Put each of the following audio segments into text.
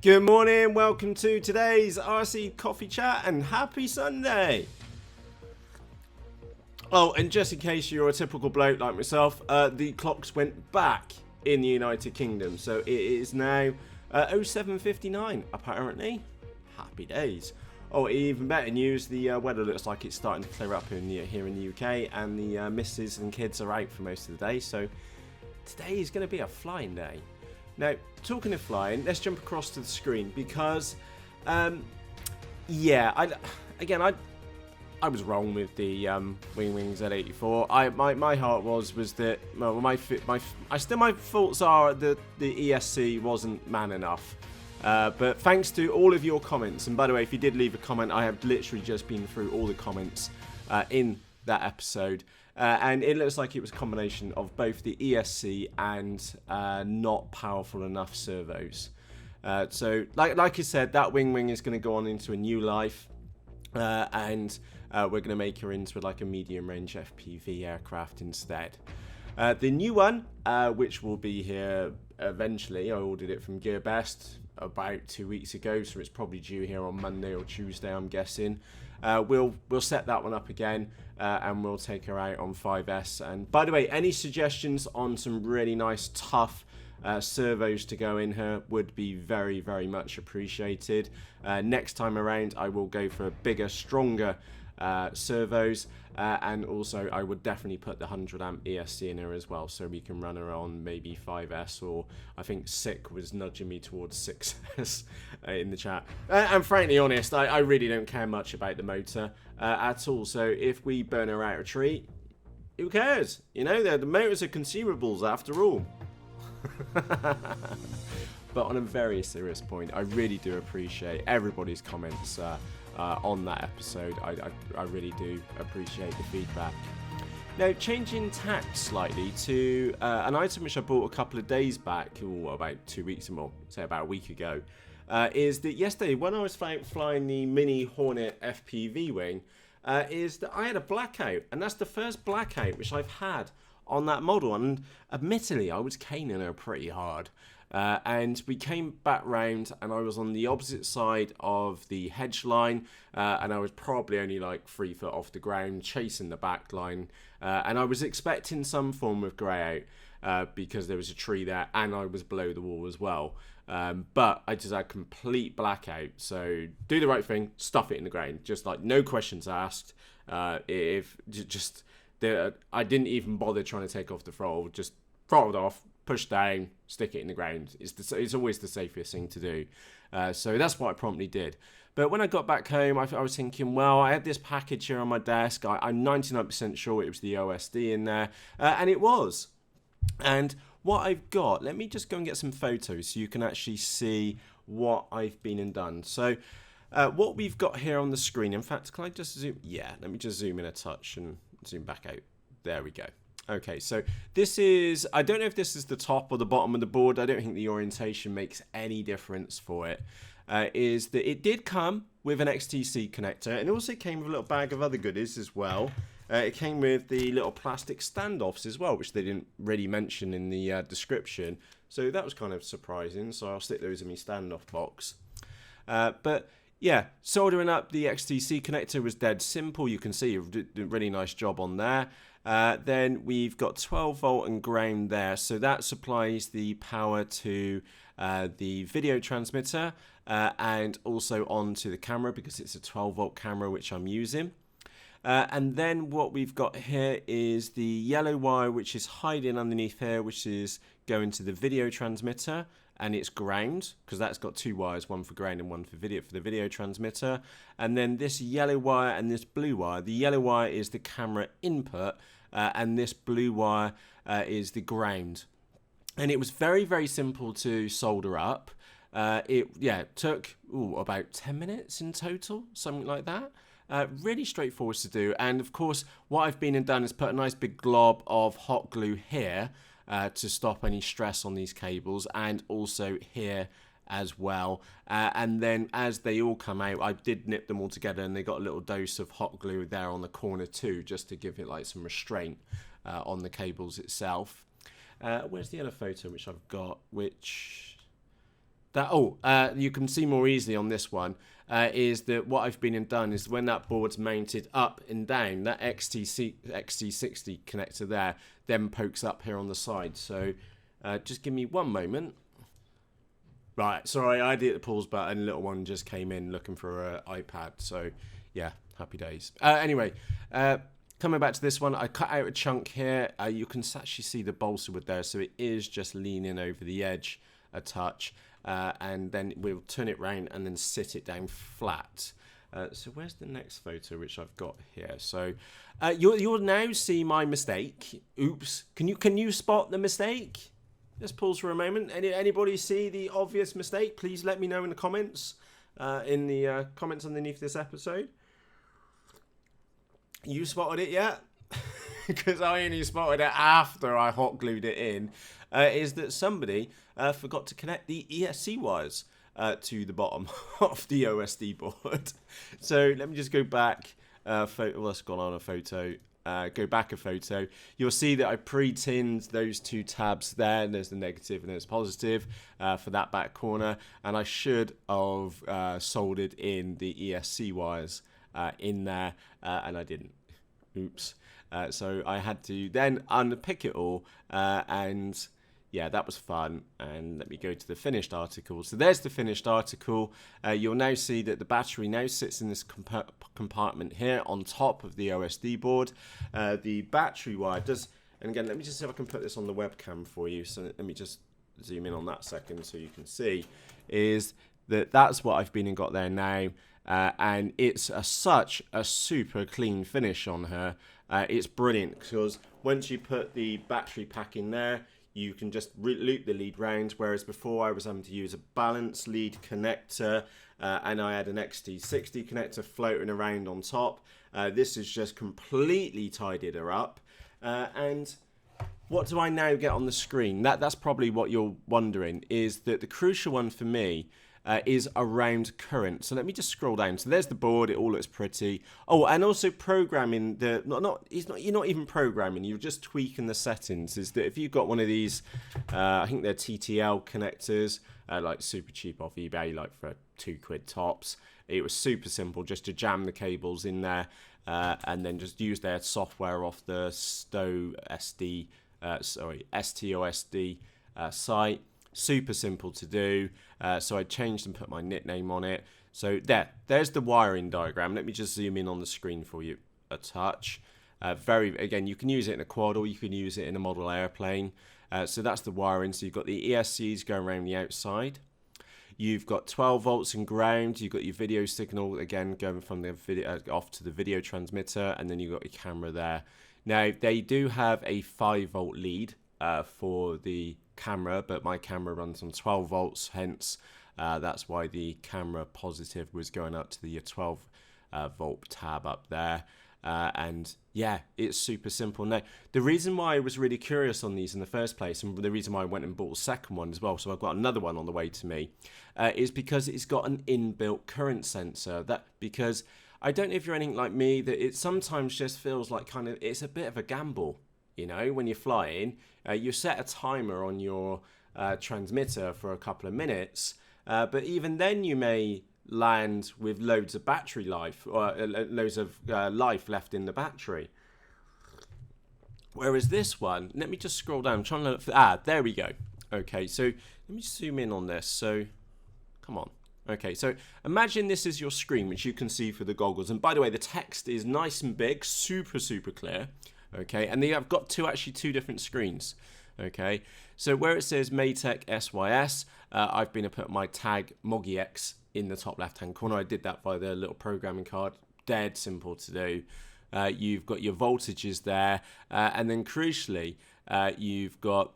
Good morning, welcome to today's RC Coffee Chat and happy Sunday! Oh, and just in case you're a typical bloke like myself, the clocks went back in the United Kingdom, so it is now 07:59 apparently. Happy days. Oh, even better news, the weather looks like it's starting to clear up here in the UK, and the missus and kids are out for most of the day, so today is going to be a flying day. Now, talking of flying, let's jump across to the screen because, yeah, I was wrong with the Wings at 84. My heart was that my thoughts are that the ESC wasn't man enough. But thanks to all of your comments, and by the way, if you did leave a comment, I have literally just been through all the comments in that episode. And it looks like it was a combination of both the ESC and not powerful enough servos. So, like I said, that wing is going to go on into a new life, and we're going to make her into like a medium-range FPV aircraft instead. The new one, which will be here eventually, I ordered it from GearBest about 2 weeks ago, so it's probably due here on Monday or Tuesday, I'm guessing. We'll set that one up again, and we'll take her out on 5S. And by the way, any suggestions on some really nice, tough servos to go in her would be very, very much appreciated. Next time around, I will go for bigger, stronger servos, and also I would definitely put the 100 amp ESC in her as well, so we can run her on maybe 5S, or I think Sick was nudging me towards 6S in the chat. And frankly honest, I really don't care much about the motor at all, so if we burn her out a tree, who cares? You know, the motors are consumables after all. But on a very serious point, I really do appreciate everybody's comments on that episode. I really do appreciate the feedback. Now, changing tack slightly to an item which I bought a couple of days back, or about 2 weeks or more, say about a week ago, is that yesterday when I was flying the mini Hornet FPV wing, is that I had a blackout, and that's the first blackout which I've had on that model, and admittedly I was caning her pretty hard. And we came back round and I was on the opposite side of the hedge line, and I was probably only like 3 foot off the ground chasing the back line, and I was expecting some form of grey out because there was a tree there and I was below the wall as well, but I just had complete blackout. So do the right thing, stuff it in the ground, just like no questions asked. I didn't even bother trying to take off the throttle, just throttled off, push down, stick it in the ground. It's always the safest thing to do. So that's what I promptly did. But when I got back home, I was thinking, well, I had this package here on my desk. I'm 99% sure it was the OSD in there. And it was. And what I've got, let me just go and get some photos so you can actually see what I've been and done. So what we've got here on the screen, in fact, can I just zoom? Yeah, let me just zoom in a touch and zoom back out. There we go. Okay, so this is, I don't know if this is the top or the bottom of the board. I don't think the orientation makes any difference for it. Is that it did come with an XTC connector, and it also came with a little bag of other goodies as well. It came with the little plastic standoffs as well, which they didn't really mention in the description. So that was kind of surprising, so I'll stick those in my standoff box. But yeah, soldering up the XTC connector was dead simple. You can see a really nice job on there. Then we've got 12 volt and ground there, so that supplies the power to the video transmitter and also onto the camera, because it's a 12 volt camera which I'm using. And then what we've got here is the yellow wire which is hiding underneath here, which is going to the video transmitter, and it's ground because that's got 2 wires, one for ground and one for the video transmitter. And then this yellow wire and this blue wire, the yellow wire is the camera input, and this blue wire is the ground. And it was very, very simple to solder up. It took about 10 minutes in total, something like that. Really straightforward to do. And of course, what I've been and done is put a nice big glob of hot glue here to stop any stress on these cables, and also here as well. And then as they all come out, I did nip them all together, and they got a little dose of hot glue there on the corner too, just to give it like some restraint on the cables itself. Where's the other photo which I've got, which You can see more easily on this one is that what I've been and done is when that board's mounted up and down, that XT60 connector there then pokes up here on the side. So just give me one moment. Right, sorry, I hit the pause button. Little one just came in looking for an iPad. So yeah, happy days. Anyway, coming back to this one, I cut out a chunk here. You can actually see the balsa wood there, so it is just leaning over the edge a touch. And then we'll turn it round and then sit it down flat. So where's the next photo which I've got here? So you'll now see my mistake. Oops. Can you spot the mistake? Let's pause for a moment. Anybody see the obvious mistake? Please let me know in the comments. In the comments underneath this episode. You spotted it yet? Because I only spotted it after I hot glued it in. Is that somebody forgot to connect the ESC wires to the bottom of the OSD board. So let me just go back. Let's go on a photo. Go back a photo. You'll see that I pre-tinned those two tabs there. And there's the negative and there's positive for that back corner. And I should have soldered in the ESC wires in there, and I didn't. Oops. So I had to then unpick it all, and yeah, that was fun. And let me go to the finished article. So there's the finished article. You'll now see that the battery now sits in this compartment here on top of the OSD board. The battery wire does, and again, let me just see if I can put this on the webcam for you. So let me just zoom in on that second so you can see, is that that's what I've been and got there now. And it's such a super clean finish on her. It's brilliant because once you put the battery pack in there, you can just loop the lead round, whereas before I was having to use a balance lead connector, and I had an XT60 connector floating around on top. This has just completely tidied her up. And what do I now get on the screen? That's probably what you're wondering, is that the crucial one for me is around current. So let me just scroll down. So there's the board. It all looks pretty. Oh, and also programming the you're not even programming. You're just tweaking the settings. Is that if you've got one of these, I think they're TTL connectors, like super cheap off eBay, like for £2 tops. It was super simple, just to jam the cables in there, and then just use their software off the STOSD site. Super simple to do. So I changed and put my nickname on it. So there's the wiring diagram. Let me just zoom in on the screen for you a touch. Again, you can use it in a quad or you can use it in a model airplane. So that's the wiring. So you've got the ESCs going around the outside. You've got 12 volts and ground. You've got your video signal, again, going from the video off to the video transmitter. And then you've got your camera there. Now, they do have a 5-volt lead for the camera, but my camera runs on 12 volts, hence that's why the camera positive was going up to the 12 volt tab up there. And yeah, it's super simple. Now, the reason why I was really curious on these in the first place, and the reason why I went and bought a second one as well, so I've got another one on the way to me, is because it's got an inbuilt current sensor. Because I don't know if you're anything like me, that it sometimes just feels like it's a bit of a gamble. You know, when you're flying, you set a timer on your transmitter for a couple of minutes, but even then you may land with loads of battery life, or loads of life left in the battery. Whereas this one, let me just scroll down. I'm trying to look for, there we go. Okay, so let me zoom in on this. So, come on. Okay, so imagine this is your screen, which you can see for the goggles. And by the way, the text is nice and big, super, super clear. Okay, and I've got two different screens. Okay, so where it says Maytech SYS, I've been to put my tag MoggyX in the top left hand corner. I did that by the little programming card. Dead simple to do. You've got your voltages there, and then crucially, you've got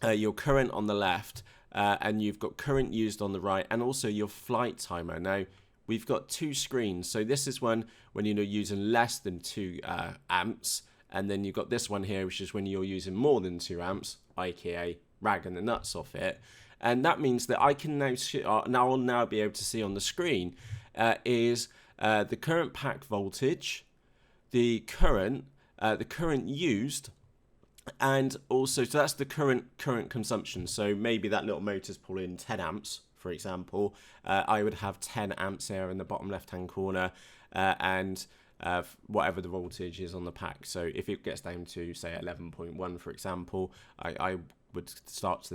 your current on the left, and you've got current used on the right, and also your flight timer. Now, we've got two screens, so this is when you're using less than 2 amps. And then you've got this one here, which is when you're using more than 2 amps, aka ragging the nuts off it. And that means that I can I'll now be able to see on the screen is the current pack voltage, the current used, and also, so that's the current consumption. So maybe that little motor's pulling 10 amps, for example, I would have 10 amps here in the bottom left-hand corner, and whatever the voltage is on the pack. So if it gets down to, say, 11.1, for example, I would start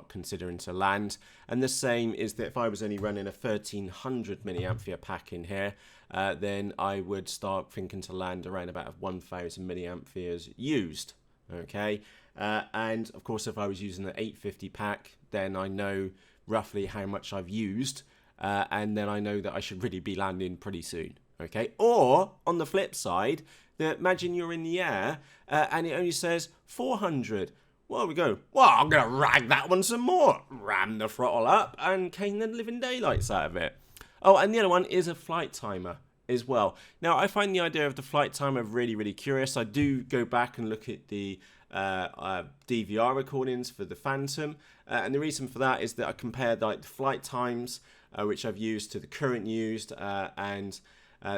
considering to land. And the same is that if I was only running a 1300 milliampere pack in here, then I would start thinking to land around about 1000 milliamperes used. Okay, and of course, if I was using an 850 pack, then I know roughly how much I've used, and then I know that I should really be landing pretty soon. Okay, or on the flip side, imagine you're in the air and it only says 400. Well, we go, well, I'm going to rag that one some more. Ram the throttle up and cane the living daylights out of it. Oh, and the other one is a flight timer as well. Now, I find the idea of the flight timer really, really curious. I do go back and look at the DVR recordings for the Phantom. And the reason for that is that I compared like the flight times, which I've used, to the current used, and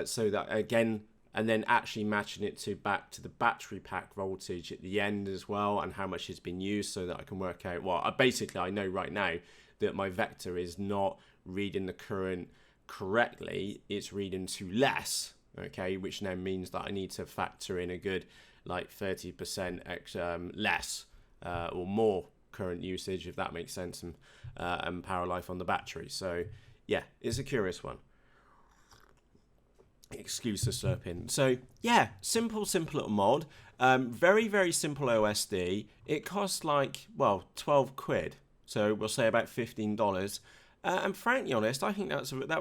so that again, and then actually matching it back to the battery pack voltage at the end as well, and how much has been used, so that I can work out, well, basically I know right now that my vector is not reading the current correctly, it's reading to less, okay, which now means that I need to factor in a good like 30% less or more current usage, if that makes sense, and power life on the battery. So yeah, it's a curious one. Excuse the slurping. So yeah, simple little mod. Very, very simple OSD. It costs like, well, 12 quid. So we'll say about $15. And frankly honest, I think that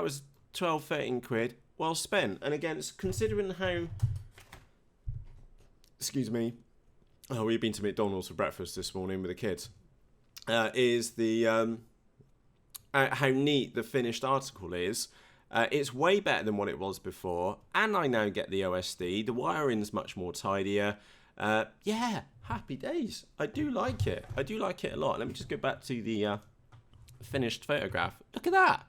was 12, 13 quid well spent. And again, it's considering how, excuse me, we've been to McDonald's for breakfast this morning with the kids, is the how neat the finished article is. It's way better than what it was before, and I now get the OSD. The wiring's much more tidier. Yeah, happy days. I do like it. I do like it a lot. Let me just go back to the finished photograph. Look at that.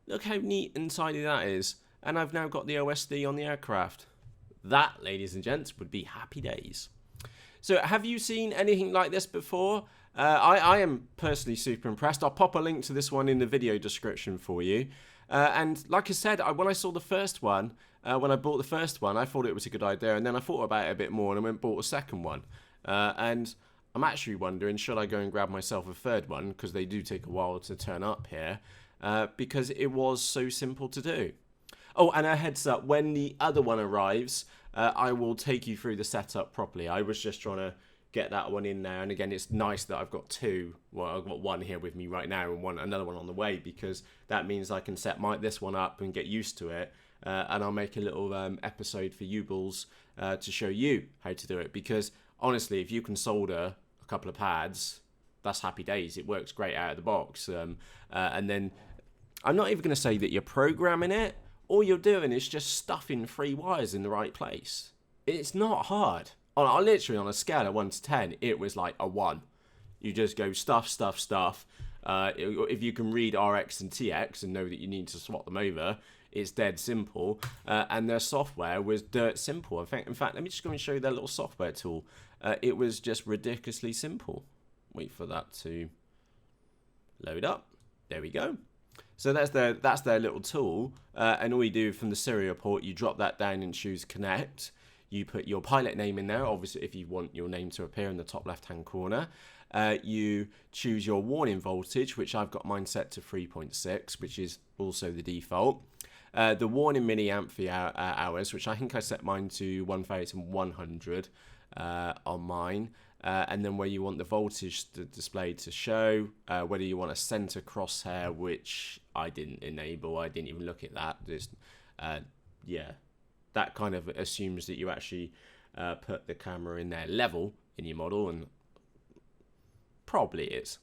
Look how neat and tidy that is. And I've now got the OSD on the aircraft. That, ladies and gents, would be happy days. So have you seen anything like this before? I am personally super impressed. I'll pop a link to this one in the video description for you. And like I said, when I saw the first one, when I bought the first one, I thought it was a good idea. And then I thought about it a bit more and I went and bought a second one. And I'm actually wondering, should I go and grab myself a third one? Because they do take a while to turn up here. Because it was so simple to do. Oh, and a heads up, when the other one arrives, I will take you through the setup properly. I was just trying to get that one in there, and again, it's nice that I've got two. Well, I've got one here with me right now and another one on the way, because that means I can set this one up and get used to it, and I'll make a little episode for you bulls to show you how to do it, because honestly, if you can solder a couple of pads, that's happy days. It works great out of the box, and then I'm not even going to say that you're programming it. All you're doing is just stuffing 3 wires in the right place. It's not hard. Literally on a scale of 1 to 10, it was like a 1. You just go stuff. If you can read RX and TX and know that you need to swap them over, it's dead simple. And their software was dirt simple. In fact, let me just go and show you their little software tool. It was just ridiculously simple. Wait for that to load up. There we go. So that's their little tool. And all you do from the serial port, you drop that down and choose connect. You put your pilot name in there, obviously, if you want your name to appear in the top left-hand corner. You choose your warning voltage, which I've got mine set to 3.6, which is also the default. The warning milliampere hours, which I think I set mine to 1,100 on mine. And then where you want the voltage displayed to show, whether you want a center crosshair, which I didn't enable. I didn't even look at that. Just, yeah. That kind of assumes that you actually put the camera in their level in your model, and probably is.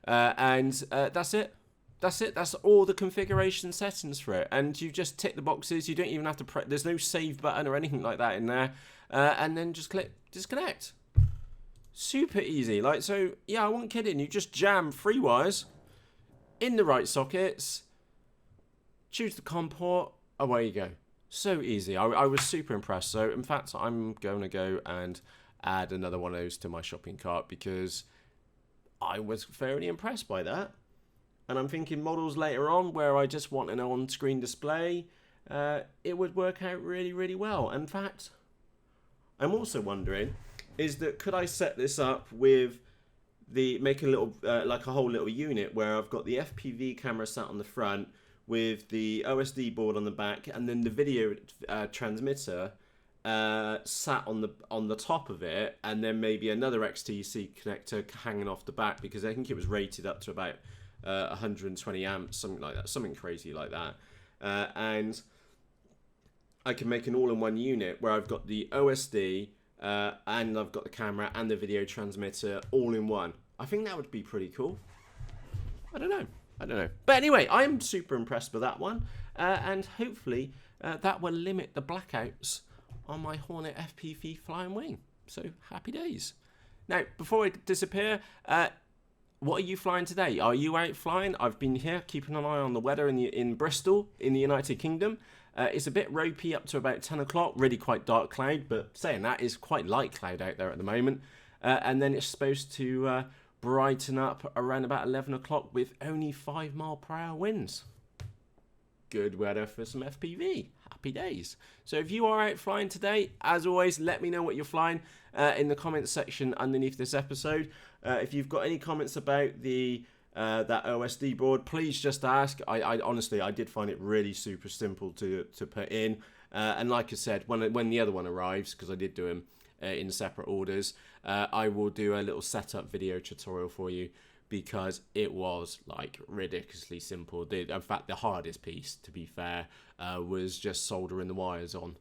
And that's it. That's all the configuration settings for it. And you just tick the boxes. You don't even have to press. There's no save button or anything like that in there. And then just click disconnect. Super easy. Like, so, yeah, I wasn't kidding. You just jam 3 wires in the right sockets. Choose the COM port. Away you go. So easy. I was super impressed. So, in fact, I'm going to go and add another one of those to my shopping cart, because I was fairly impressed by that. and I'm thinking models later on where I just want an on-screen display, it would work out really, really well. In fact, I'm also wondering, is that could I set this up with make a little, like a whole little unit where I've got the FPV camera sat on the front with the OSD board on the back, and then the video transmitter sat on the top of it, and then maybe another XTC connector hanging off the back, because I think it was rated up to about 120 amps, something like that, something crazy like that. And I can make an all-in-one unit where I've got the OSD and I've got the camera and the video transmitter all in one. I think that would be pretty cool. I don't know. But anyway, I'm super impressed with that one, and hopefully that will limit the blackouts on my Hornet FPV flying wing. So happy days. Now, before I disappear, what are you flying today? Are you out flying? I've been here keeping an eye on the weather in Bristol, in the United Kingdom. It's a bit ropey up to about 10 o'clock, really quite dark cloud, but saying that, is quite light cloud out there at the moment. And then it's supposed to brighten up around about 11 o'clock with only 5-mile-per-hour winds. Good weather for some FPV. Happy days. So if you are out flying today, as always, let me know what you're flying in the comments section underneath this episode. If you've got any comments about that OSD board, please just ask. I honestly, I did find it really super simple to put in, and like I said, when the other one arrives, because I did do them in separate orders, I will do a little setup video tutorial for you, because it was like ridiculously simple. In fact, the hardest piece, to be fair, was just soldering the wires on,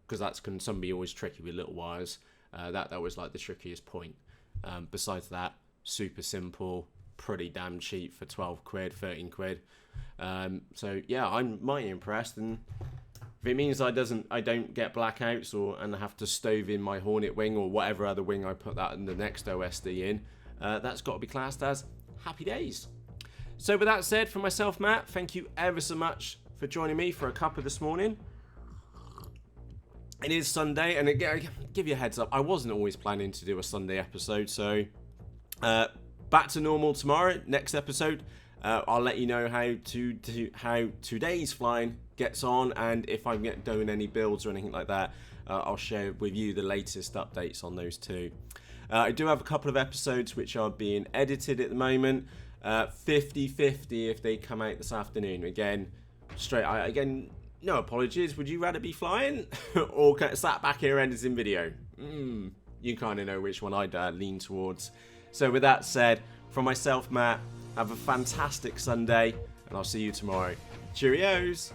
because that's can be always tricky with little wires. That was like the trickiest point. Besides that, super simple, pretty damn cheap for 12 quid, 13 quid. So yeah, I'm mighty impressed, and if it means I don't get blackouts and I have to stove in my Hornet wing or whatever other wing I put that in the next OSD in, that's got to be classed as happy days. So with that said, for myself, Matt, thank you ever so much for joining me for a cuppa this morning. It is Sunday, and again, give you a heads up, I wasn't always planning to do a Sunday episode, so back to normal tomorrow, next episode. I'll let you know how today's flying gets on, and if I'm doing any builds or anything like that, I'll share with you the latest updates on those too. I do have a couple of episodes which are being edited at the moment, 50-50 if they come out this afternoon. Again, no apologies. Would you rather be flying or sat back here editing video? You kind of know which one I'd lean towards. So with that said, from myself, Matt, have a fantastic Sunday, and I'll see you tomorrow. Cheerios!